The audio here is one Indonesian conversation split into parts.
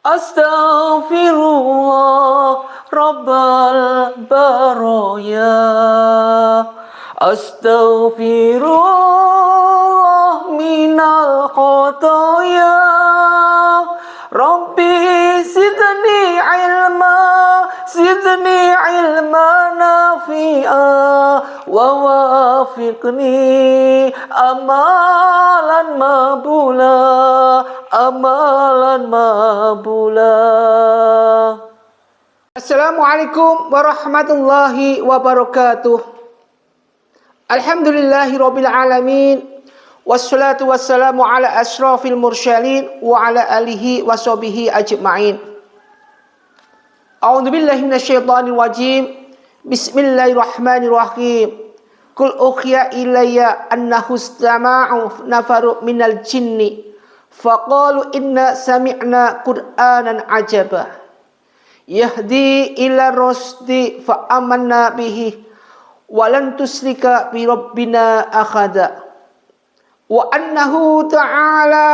Astaghfirullah Rabbal baraya. Astaghfirullah minal khotoya. Rabbi zidni ilma nafi'a wa wafiqni amalan mabula. Assalamualaikum warahmatullahi wabarakatuh. Alhamdulillahirabbil alamin. Wassalatu wassalamu ala asyrafil mursyalin wa ala alihi wa sahbihi ajma'in. A'udzubillahi minasyaitonir rajim. Bismillahirrahmanirrahim. Qul ukhya ilayya annahu istama'u nafaru minal jinni faqalu inna sami'na qur'anan ajaba yahdi ila rusdi fa amanna bihi walan tusrika bi rabbina akhada wa annahu ta'ala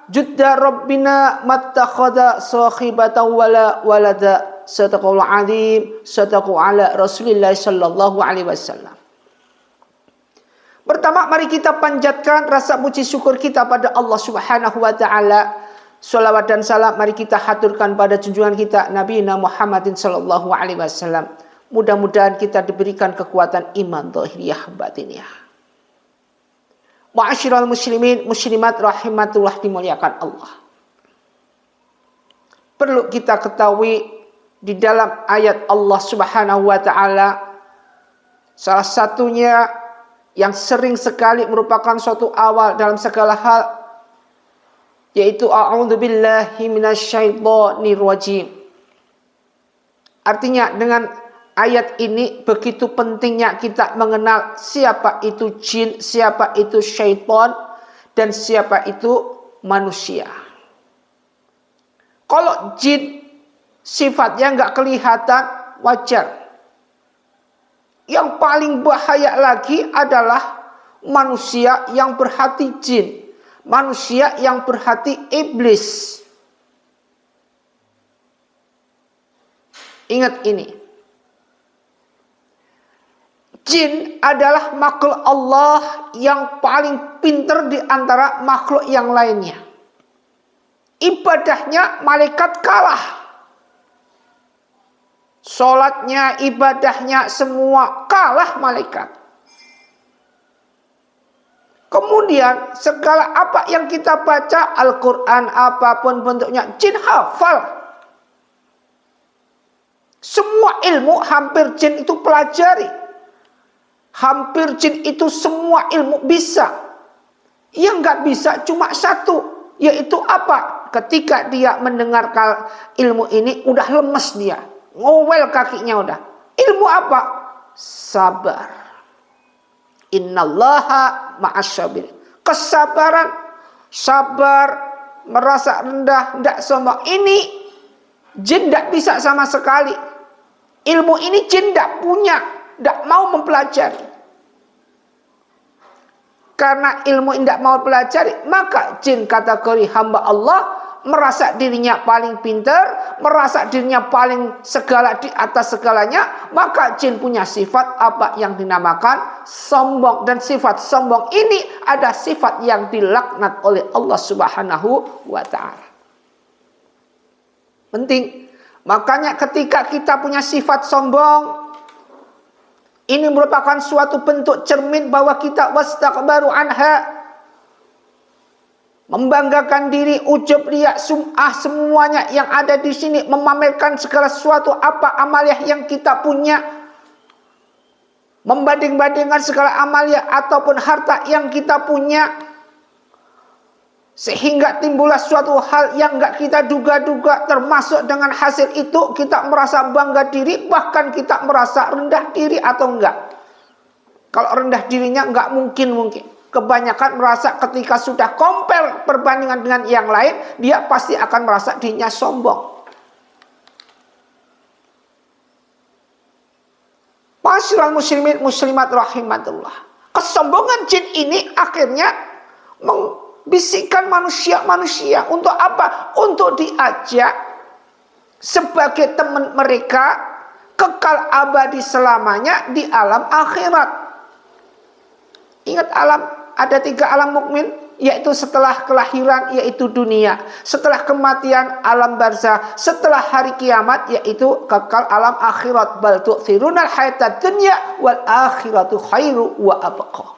judda rabbina mattakhadha sahibatan wala walada. Sadaqallahul azim. Sadaqu ala Rasulillah sallallahu alaihi wasallam. Pertama, mari kita panjatkan rasa puji syukur kita pada Allah Subhanahu wa taala. Shalawat dan salam mari kita haturkan pada junjungan kita Nabi Muhammadin sallallahu alaihi wasallam. Mudah-mudahan kita diberikan kekuatan iman zahiriyah batiniyah. Ma'asyiral muslimin muslimat rahimatullah dimuliakan Allah. Perlu kita ketahui di dalam ayat Allah Subhanahu wa taala salah satunya yang sering sekali merupakan suatu awal dalam segala hal yaitu a'udzubillahi minasyaitonir rajim. Artinya dengan ayat ini begitu pentingnya kita mengenal siapa itu jin, siapa itu syaitan, dan siapa itu manusia. Kalau jin sifatnya nggak kelihatan, wajar. Yang paling bahaya lagi adalah manusia yang berhati jin, manusia yang berhati iblis. Ingat ini. Jin adalah makhluk Allah yang paling pintar di antara makhluk yang lainnya. Ibadahnya malaikat kalah. Sholatnya, ibadahnya semua kalah malaikat. Kemudian segala apa yang kita baca, Al-Quran apapun bentuknya, jin hafal. Semua ilmu hampir jin itu pelajari. Hampir jin itu semua ilmu bisa. Yang nggak bisa cuma satu, yaitu apa? Ketika dia mendengarkan ilmu ini, udah lemes dia, ngowel kakinya udah. Ilmu apa? Sabar. Innallaha ma'asyabir. Kesabaran, sabar, merasa rendah, tidak sombong. Ini jin tidak bisa sama sekali. Ilmu ini jin tidak punya, tidak mau mempelajari. Karena ilmu tidak mau pelajari, maka jin kategori hamba Allah merasa dirinya paling pintar, merasa dirinya paling segala di atas segalanya, maka jin punya sifat apa yang dinamakan sombong. Dan sifat sombong ini ada sifat yang dilaknat oleh Allah Subhanahu wa ta'ala. Penting. Makanya ketika kita punya sifat sombong, ini merupakan suatu bentuk cermin bahwa kita wastakbaru anha, membanggakan diri, ujub, riya, sum'ah, semuanya yang ada di sini, memamerkan segala sesuatu apa amaliah yang kita punya, membanding-bandingkan segala amaliah ataupun harta yang kita punya, sehingga timbullah suatu hal yang enggak kita duga-duga, termasuk dengan hasil itu kita merasa bangga diri, bahkan kita merasa rendah diri atau enggak. Kalau rendah dirinya enggak mungkin. Kebanyakan merasa ketika sudah compare perbandingan dengan yang lain, dia pasti akan merasa dirinya sombong. Ma'asyiral muslimin muslimat rahimatullah. Kesombongan jin ini akhirnya membisikkan manusia-manusia untuk apa? Untuk diajak sebagai teman mereka, kekal abadi selamanya di alam akhirat. Ingat ada 3 alam mukmin, yaitu setelah kelahiran yaitu dunia, setelah kematian alam barzah, setelah hari kiamat yaitu kekal alam akhirat. Bal tu'thirunal hayatad dunya wal akhiratu khairu wa abqa.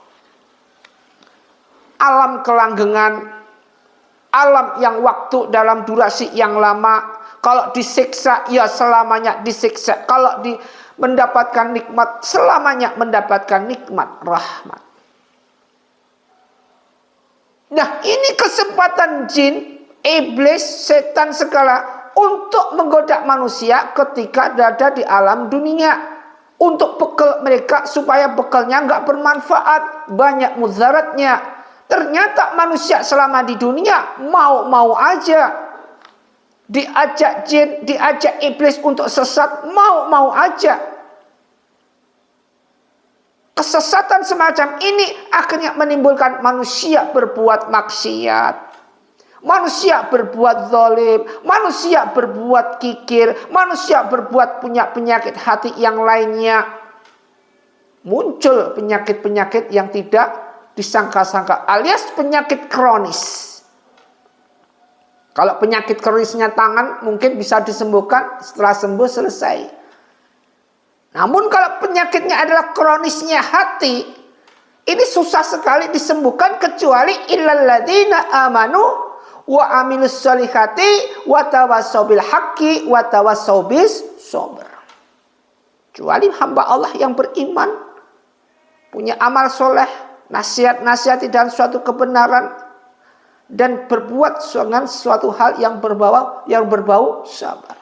Alam kelanggengan, alam yang waktu dalam durasi yang lama. Kalau disiksa, ya selamanya disiksa. Kalau mendapatkan nikmat, selamanya mendapatkan nikmat rahmat. Nah, ini kesempatan jin, iblis, setan segala untuk menggoda manusia ketika berada di alam dunia. Untuk bekal mereka supaya bekalnya nggak bermanfaat, banyak mudaratnya. Ternyata manusia selama di dunia mau-mau aja. Diajak jin, diajak iblis untuk sesat, mau-mau aja. Kesesatan semacam ini akhirnya menimbulkan manusia berbuat maksiat. Manusia berbuat zalim, manusia berbuat kikir, manusia berbuat punya penyakit hati yang lainnya. Muncul penyakit-penyakit yang tidak disangka-sangka, alias penyakit kronis. Kalau penyakit kronisnya tangan mungkin bisa disembuhkan, setelah sembuh selesai. Namun kalau penyakitnya adalah kronisnya hati, ini susah sekali disembuhkan kecuali illal ladzina amanu wa amilus solihati wa tawassaw bil haqqi wa tawassaw bis sabr. Kecuali hamba Allah yang beriman, punya amal soleh, nasihat-nasihati dan suatu kebenaran, dan berbuat dengan suatu hal yang berbau sabar.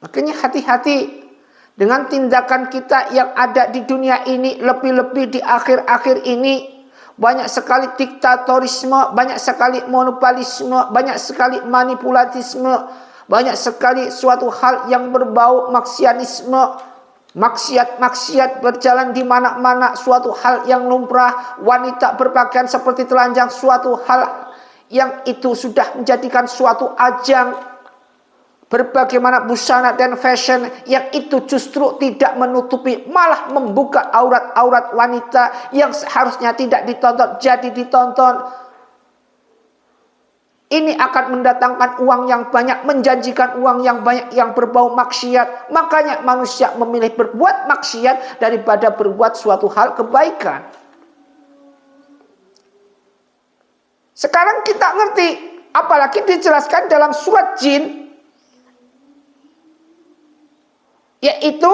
Makanya hati-hati dengan tindakan kita yang ada di dunia ini, lebih-lebih di akhir-akhir ini. Banyak sekali diktatorisme, banyak sekali monopolisme, banyak sekali manipulatisme, banyak sekali suatu hal yang berbau maksianisme. Maksiat-maksiat berjalan di mana-mana, suatu hal yang lumrah. Wanita berpakaian seperti telanjang, suatu hal yang itu sudah menjadikan suatu ajang. Berbagai macam busana dan fashion yang itu justru tidak menutupi, malah membuka aurat-aurat wanita yang seharusnya tidak ditonton jadi ditonton. Ini akan mendatangkan uang yang banyak, menjanjikan uang yang banyak yang berbau maksiat. Makanya manusia memilih berbuat maksiat daripada berbuat suatu hal kebaikan. Sekarang kita ngerti, apalagi dijelaskan dalam surat Jin, yaitu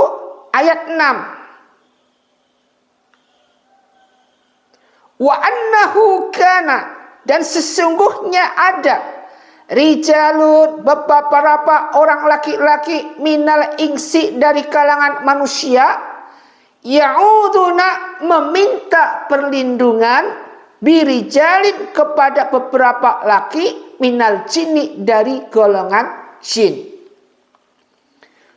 ayat 6. Wa annahu kana, dan sesungguhnya ada rijalun, beberapa orang laki-laki, minal insi, dari kalangan manusia, ya'uduna, meminta perlindungan, birijalin, kepada beberapa laki, minal jinni, dari golongan jin.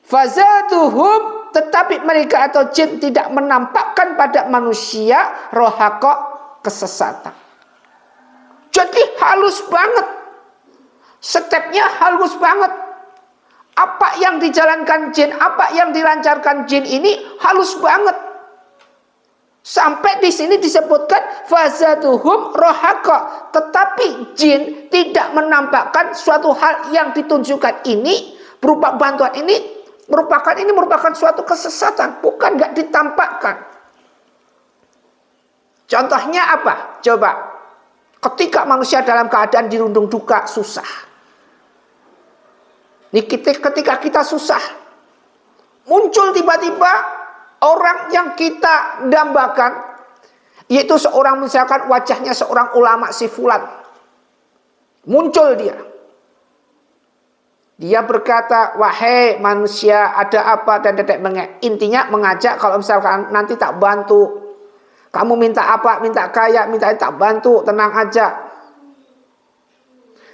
Fazaduhum, tetapi mereka atau jin tidak menampakkan pada manusia rohaqo, kesesatan. Jadi halus banget, stepnya halus banget. Apa yang dijalankan jin, apa yang dilancarkan jin ini halus banget. Sampai di sini disebutkan fazaduhum rohaqo, tetapi jin tidak menampakkan suatu hal yang ditunjukkan ini berupa bantuan ini merupakan suatu kesesatan, bukan nggak ditampakkan. Contohnya apa? Coba. Ketika manusia dalam keadaan dirundung duka, susah. Ketika kita susah, muncul tiba-tiba orang yang kita dambakan, yaitu seorang, misalkan wajahnya seorang ulama si fulan. Muncul dia. Dia berkata, wahai manusia, ada apa, dan intinya mengajak, kalau misalkan nanti tak bantu. Kamu minta apa? Minta kaya, minta tak bantu, tenang aja.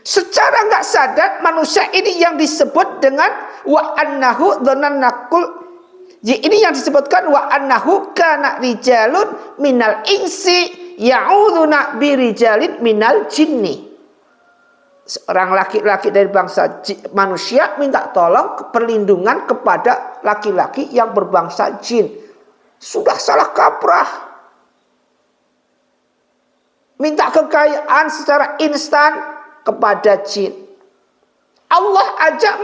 Secara nggak sadar manusia ini yang disebut dengan wa annahu dzanannakul. Ini yang disebutkan wa annahu kana rijalun minal insi ya'uduna birijalin minal jinni. seorang laki-laki dari bangsa manusia minta tolong perlindungan kepada laki-laki yang berbangsa jin. Sudah salah kaprah. Minta kekayaan secara instan kepada jin. Allah ajak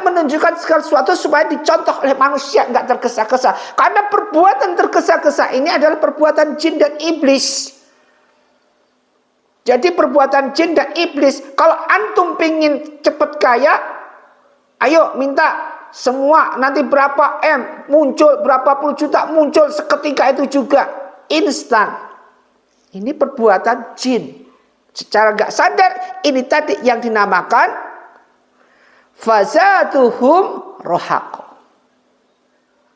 menunjukkan segala sesuatu supaya dicontoh oleh manusia, nggak tergesa-gesa. Karena perbuatan tergesa-gesa ini adalah perbuatan jin dan iblis. Jadi perbuatan jin dan iblis. Kalau antum pingin cepet kaya, ayo minta semua, nanti berapa M muncul, berapa puluh juta muncul seketika itu juga, instan. Ini perbuatan jin. Secara gak sadar, ini tadi yang dinamakan fazatuhum rohaqo.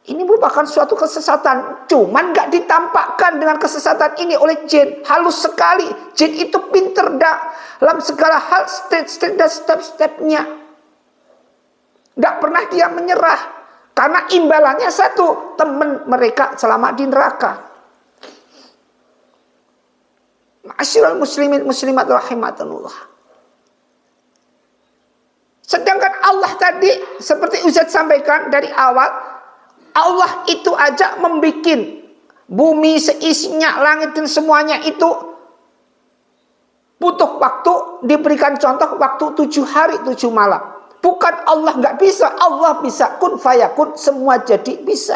Ini merupakan suatu kesesatan. Cuman gak ditampakkan dengan kesesatan ini oleh jin. Halus sekali. Jin itu pinter dalam segala hal, step-stepnya. Gak pernah dia menyerah. Karena imbalannya satu, teman mereka selamat di neraka. Ma'asyiral muslimin muslimat rahimakumullah. Sedangkan Allah tadi, seperti Ustaz sampaikan dari awal, Allah itu aja membuat bumi seisinya, langit dan semuanya itu butuh waktu, diberikan contoh waktu 7 hari 7 malam. Bukan Allah nggak bisa, Allah bisa, kun fayakun, semua jadi bisa.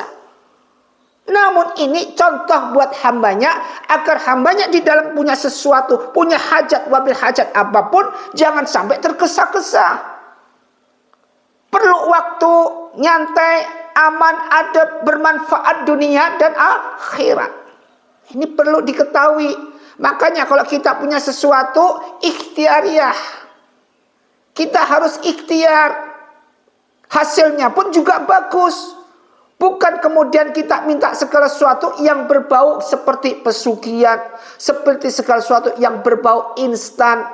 Namun ini contoh buat hambanya, agar hambanya di dalam punya sesuatu, punya hajat, wabil hajat apapun, jangan sampai tergesa-gesa. Perlu waktu, nyantai, aman, adab, bermanfaat dunia dan akhirat. Ini perlu diketahui. Makanya kalau kita punya sesuatu, ikhtiariyah. Kita harus ikhtiar. Hasilnya pun juga bagus. Bukan kemudian kita minta segala sesuatu yang berbau seperti pesugihan, seperti segala sesuatu yang berbau instan.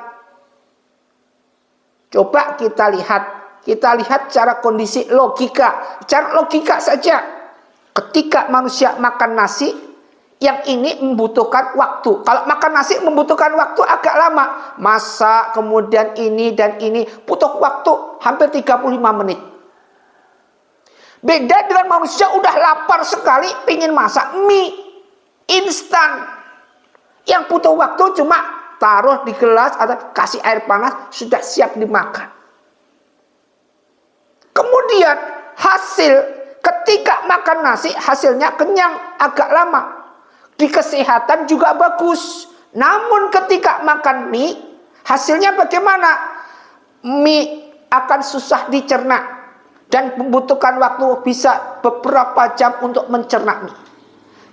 Coba kita lihat cara kondisi logika. Cara logika saja. Ketika manusia makan nasi, yang ini membutuhkan waktu. Kalau makan nasi membutuhkan waktu agak lama. Masak, kemudian ini dan ini, butuh waktu hampir 35 menit. Beda dengan manusia udah lapar sekali, pingin masak mie instan. Yang butuh waktu cuma taruh di gelas atau kasih air panas, sudah siap dimakan. Kemudian hasil ketika makan nasi, hasilnya kenyang agak lama. Di kesehatan juga bagus. Namun ketika makan mie, hasilnya bagaimana? Mie akan susah dicerna. Dan membutuhkan waktu bisa beberapa jam untuk mencerna mie.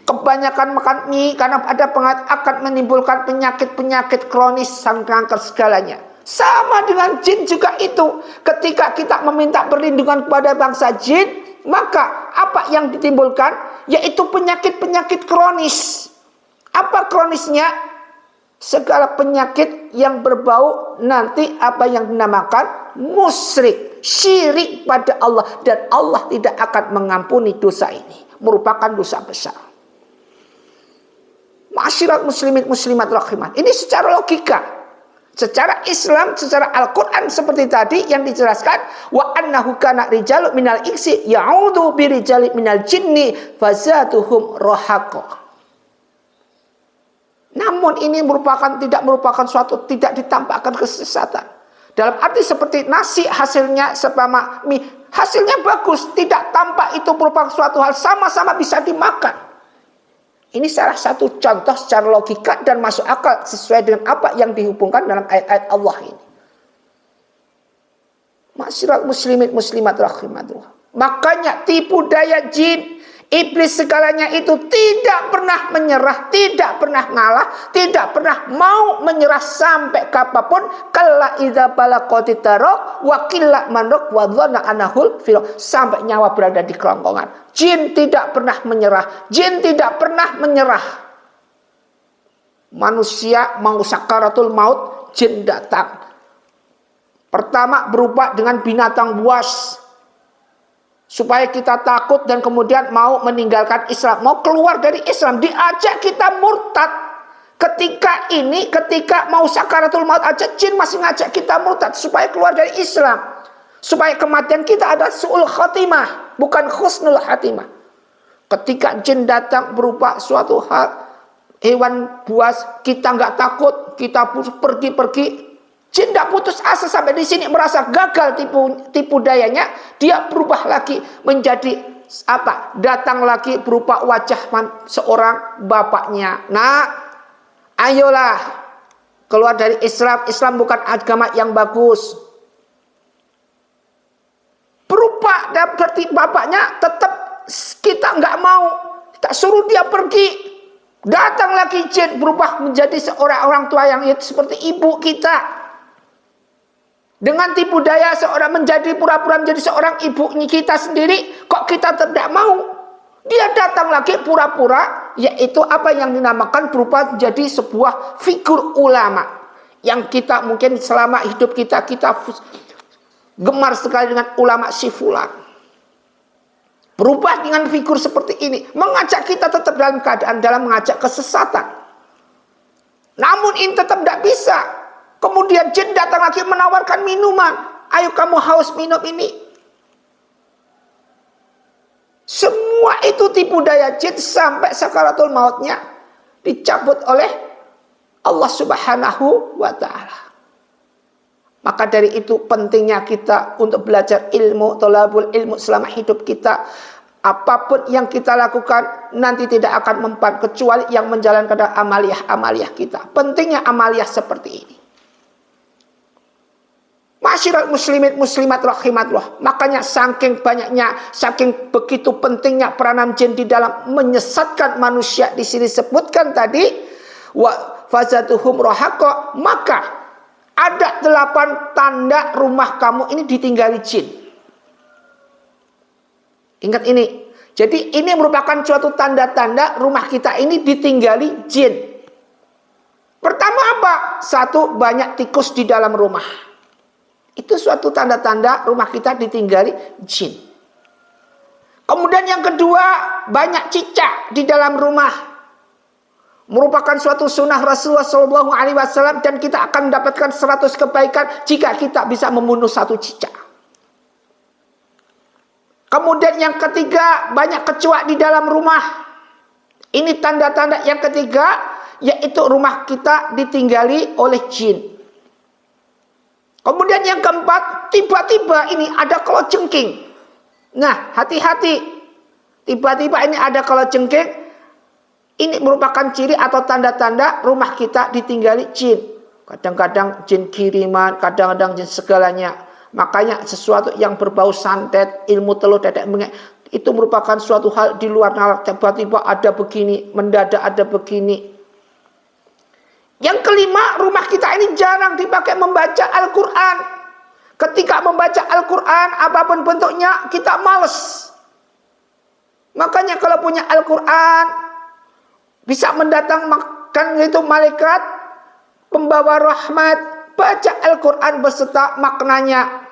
Kebanyakan makan mie karena ada akan menimbulkan penyakit-penyakit kronis, kanker segalanya. Sama dengan jin juga itu. Ketika kita meminta perlindungan kepada bangsa jin, maka apa yang ditimbulkan? Yaitu penyakit-penyakit kronis. Apa kronisnya? Segala penyakit yang berbau nanti apa yang dinamakan musyrik, syirik pada Allah, dan Allah tidak akan mengampuni dosa ini, merupakan dosa besar. Ma'asyiral muslimin muslimat rahimat. Ini secara logika, secara Islam, secara Al-Quran seperti tadi yang dijelaskan, wa annahu kana rijalu minal insi ya'udhu birijali minal jinni fazatuhum rohaqo. Namun ini tidak merupakan suatu, tidak ditampakkan kesesatan. Dalam arti seperti nasi hasilnya sepama mie, hasilnya bagus, tidak tampak itu merupakan suatu hal, sama-sama bisa dimakan. Ini salah satu contoh secara logika dan masuk akal sesuai dengan apa yang dihubungkan dalam ayat-ayat Allah ini. Ma'asyiral muslimin muslimat rahimatullah. Makanya tipu daya jin, iblis segalanya itu tidak pernah menyerah, tidak pernah ngalah, tidak pernah mau menyerah sampai kapanpun. Kalla idza balaqati taraq wa qilla manraq wa dhanna anahul firaq, sampai nyawa berada di kerongkongan. Jin tidak pernah menyerah, jin tidak pernah menyerah. Manusia mau sakaratul maut, jin datang. Pertama berupa dengan binatang buas, supaya kita takut dan kemudian mau meninggalkan Islam, mau keluar dari Islam, diajak kita murtad. Ketika mau sakaratul maut aja, jin masih ngajak kita murtad supaya keluar dari Islam. Supaya kematian kita ada su'ul khatimah, bukan husnul khatimah. Ketika jin datang berupa suatu hal, hewan buas, kita nggak takut, kita pergi-pergi. Jin tidak putus asa sampai di sini, merasa gagal tipu dayanya, dia berubah lagi menjadi apa? Datang lagi berupa wajah seorang bapaknya. Nah, ayolah keluar dari Islam. Islam bukan agama yang bagus. Berupa seperti bapaknya, tetap kita nggak mau. Kita suruh dia pergi. Datang lagi jin berubah menjadi seorang orang tua yang seperti ibu kita. Dengan tipu daya seorang pura-pura menjadi seorang ibunya kita sendiri, kok kita tidak mau? Dia datang lagi pura-pura, yaitu apa yang dinamakan berupa menjadi sebuah figur ulama. Yang kita mungkin selama hidup kita gemar sekali dengan ulama si fulan. Berubah dengan figur seperti ini, mengajak kita tetap dalam keadaan mengajak kesesatan. Namun ini tetap tidak bisa. Kemudian jin datang lagi menawarkan minuman. Ayo kamu haus minum ini. Semua itu tipu daya jin sampai sakaratul mautnya dicabut oleh Allah Subhanahu wa ta'ala. Maka dari itu pentingnya kita untuk belajar ilmu, thalabul ilmu selama hidup kita. Apapun yang kita lakukan nanti tidak akan mempan kecuali yang menjalankan amaliyah kita. Pentingnya amaliyah seperti ini. Masyiral muslimin muslimat rahimatullah. Makanya saking begitu pentingnya peranan jin di dalam menyesatkan manusia. Di sini sebutkan tadi wa fazatuhum rohako, maka ada 8 tanda rumah kamu ini ditinggali jin. Ingat ini. Jadi ini merupakan suatu tanda-tanda rumah kita ini ditinggali jin. Pertama apa? 1, banyak tikus di dalam rumah. Itu suatu tanda-tanda rumah kita ditinggali jin. Kemudian yang kedua, banyak cicak di dalam rumah. Merupakan suatu sunnah Rasulullah SAW, dan kita akan mendapatkan 100 kebaikan jika kita bisa membunuh 1 cicak. Kemudian yang ketiga, banyak kecoa di dalam rumah. Ini tanda-tanda yang ketiga, yaitu rumah kita ditinggali oleh jin. Kemudian yang keempat, tiba-tiba ini ada kalajengking. Nah, hati-hati. Tiba-tiba ini ada kalajengking. Ini merupakan ciri atau tanda-tanda rumah kita ditinggali jin. Kadang-kadang jin kiriman, kadang-kadang jin segalanya. Makanya sesuatu yang berbau santet, ilmu telur dedek mengek, itu merupakan suatu hal di luar nalar. Tiba-tiba ada begini, mendadak ada begini. Yang kelima, rumah kita ini jarang dipakai membaca Al-Quran. Ketika membaca Al-Quran, apapun bentuknya, kita males. Makanya kalau punya Al-Quran, bisa mendatangkan itu malaikat, pembawa rahmat, baca Al-Quran beserta maknanya.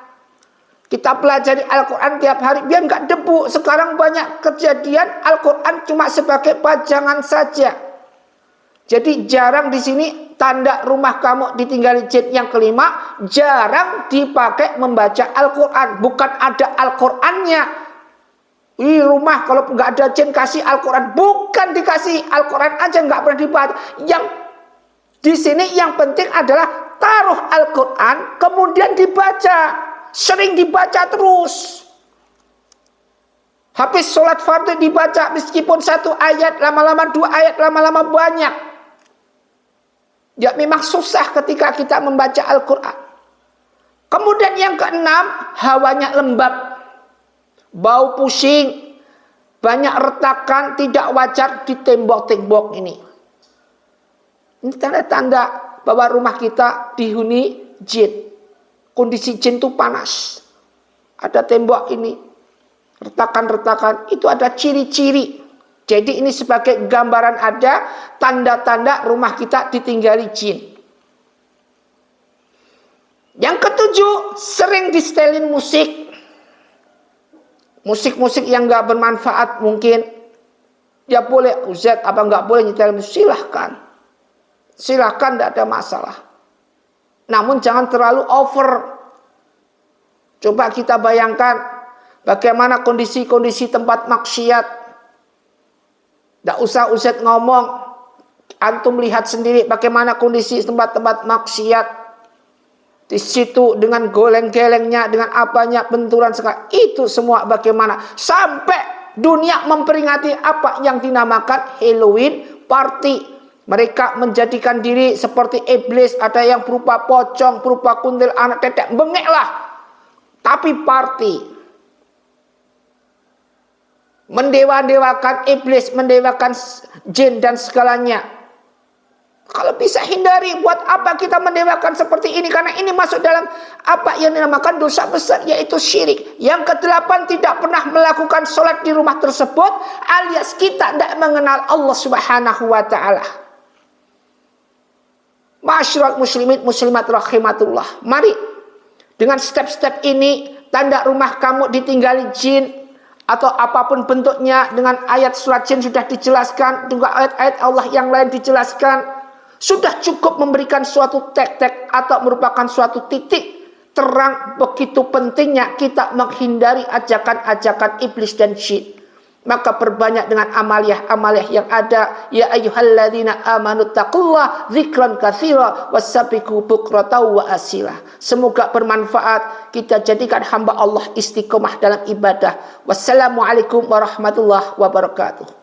Kita pelajari Al-Quran tiap hari, biar nggak debu. Sekarang banyak kejadian Al-Quran cuma sebagai pajangan saja. Jadi jarang di sini tanda rumah kamu ditinggali jin. Yang kelima, jarang dipakai membaca Al-Quran. Bukan ada Al-Qurannya. Rumah kalau nggak ada jin kasih Al-Quran. Bukan dikasih Al-Quran aja, nggak pernah dibaca. Yang di sini yang penting adalah taruh Al-Quran kemudian dibaca. Sering dibaca terus. Habis sholat fardu dibaca, meskipun 1 ayat, lama-lama 2 ayat, lama-lama banyak. Ya memang susah ketika kita membaca Al-Quran. Kemudian yang keenam, hawanya lembab, bau pusing, banyak retakan, tidak wajar di tembok-tembok ini. Ini tanda-tanda bahwa rumah kita dihuni jin. Kondisi jin itu panas. Ada tembok ini, retakan-retakan, itu ada ciri-ciri. Jadi ini sebagai gambaran ada tanda-tanda rumah kita ditinggali jin. Yang ketujuh, sering disetelin musik. Musik-musik yang gak bermanfaat mungkin. Ya boleh, Ustaz, apa gak boleh nyetel musik? Silahkan. Silahkan, tidak ada masalah. Namun jangan terlalu over. Coba kita bayangkan bagaimana kondisi-kondisi tempat maksiat. Tidak usah Ustaz ngomong, antum lihat sendiri bagaimana kondisi tempat-tempat maksiat. Di situ dengan goleng-gelengnya, dengan apanya, benturan sekali. Itu semua bagaimana. Sampai dunia memperingati apa yang dinamakan Halloween party. Mereka menjadikan diri seperti iblis. Ada yang berupa pocong, berupa kuntil, anak tetek, bengek lah. Tapi party. Mendewa-dewakan iblis, mendewakan jin dan segalanya. Kalau bisa hindari, buat apa kita mendewakan seperti ini? Karena ini masuk dalam apa yang dinamakan dosa besar, yaitu syirik. Yang ke-8, tidak pernah melakukan sholat di rumah tersebut, alias kita tidak mengenal Allah Subhanahu wa ta'ala. Ma'asyiral muslimin muslimat rahimatullah. Mari, dengan step-step ini, tanda rumah kamu ditinggali jin, atau apapun bentuknya, dengan ayat surat jin sudah dijelaskan, juga ayat-ayat Allah yang lain dijelaskan. Sudah cukup memberikan suatu tek-tek atau merupakan suatu titik terang begitu pentingnya kita menghindari ajakan-ajakan iblis dan jin. Maka perbanyak dengan amaliah-amaliah yang ada. Ya ayyuhalladzina amanu taqullah dzikran katsira wassabiqu bukratan wa asila. Semoga bermanfaat. Kita jadikan hamba Allah istiqomah dalam ibadah. Wassalamualaikum warahmatullahi wabarakatuh.